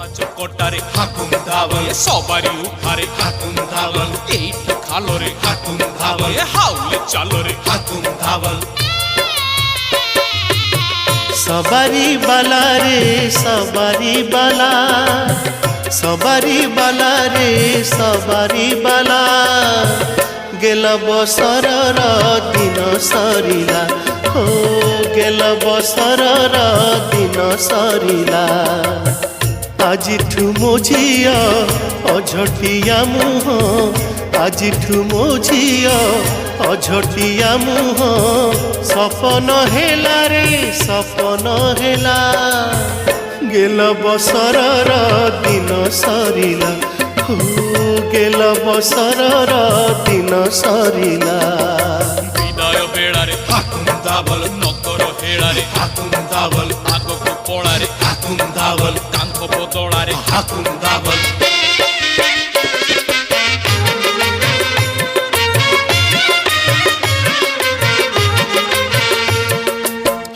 চকটারে হাকুম ধাবল সবারই উঠারে হাকুম ধাবল এইট খালরে হাকুম ধাবল হাউলে চালরে হাকুম ধাবল সবারি বালা রে সবারি বালা সবারি বালা রে সবারি বালা গেল বছরর দিন সরিলা ও গেল বছরর দিন সরিলা আজিঠু মো ঝিଅ অঝটিয়া মুহ আজিঠু মো ঝিଅ অঝটিয়া মুহ সপন হেলা রে সপন হেলা গেল বছরর দিন সরিলা ও গেল বছরর দিন সরিলা বিদায় বেড়ারে হাকুম ধাবল নকর হেড়ারে হাকুম ধাবল আগକୁ পড়ারে হাকুম ধাবল কাঙ্ক বদଳାରେ হাকুম ধাবল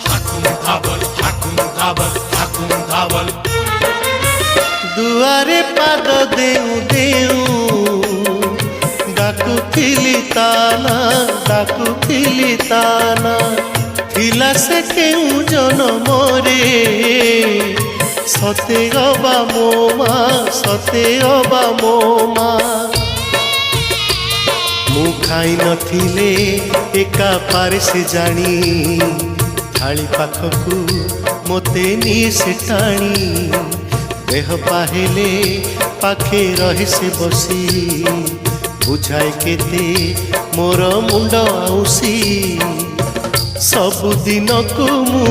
হাকুম ধাবল হাকুম ধাবল হাকুম ধাবল দুয়ারে পাদ দেউ দেউ ডাকুথিলি তানা ডাকুথিলি তানা থিলা সে কেউ জনমরে সতে অবা ମୋ ମା ସତେ ଅବା ମୋ ମା ମୁଁ ଖାଇ ନଥିଲେ ଏକା ପାରେ ସେ ଜାଣି ଥାଳି ପାଖକୁ ମୋତେ ନିଏ ସେ ଟାଣି ଦେହ ପାହେଲେ ପାଖେ ରହେ ସେ ବସି ବୁଝାଏ କେତେ ମୋର ମୁଣ୍ଡ ଆଉସି ସବୁଦିନକୁ ମୁଁ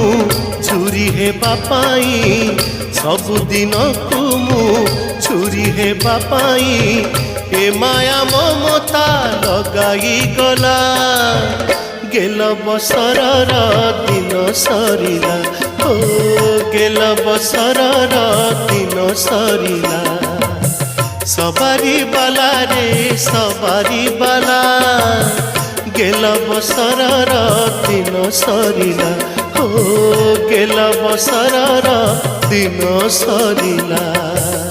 ଚୁରି ହେବା ପାଇଁ ସବୁଦିନକୁ ମୁଁ ଚୁରି ହେବା ପାଇଁ ଏ ମାୟା ମମତା ଲଗାଇ ଗଲା ଗେଲ ବସରର ଦିନ ସରିଲା ଓ ଗେଲ ବସରର ଦିନ ସରିଲା ସବାରି ବାଲା ରେ ସବାରି ବାଲା গেল বছরর দিন সরিলা ও গেল বছরর দিন সরিলা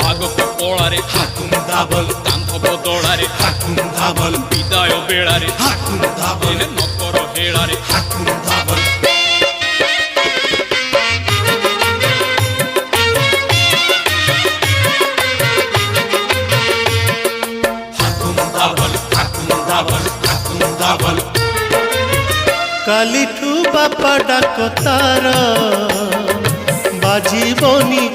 আগକୁ পড়ারে হাকুম ধাবল কাঙ্ক বদଳାରେ হাকুম ধাবল বিদায় বেড়ারে হাকুম ধাবল নকর হেড়ারে হাকুম ধাবল হাকুম ধাবল হাকুম ধাবল হাকুম ধাবল কালিঠু বাপা ডাক তার বাজিবনি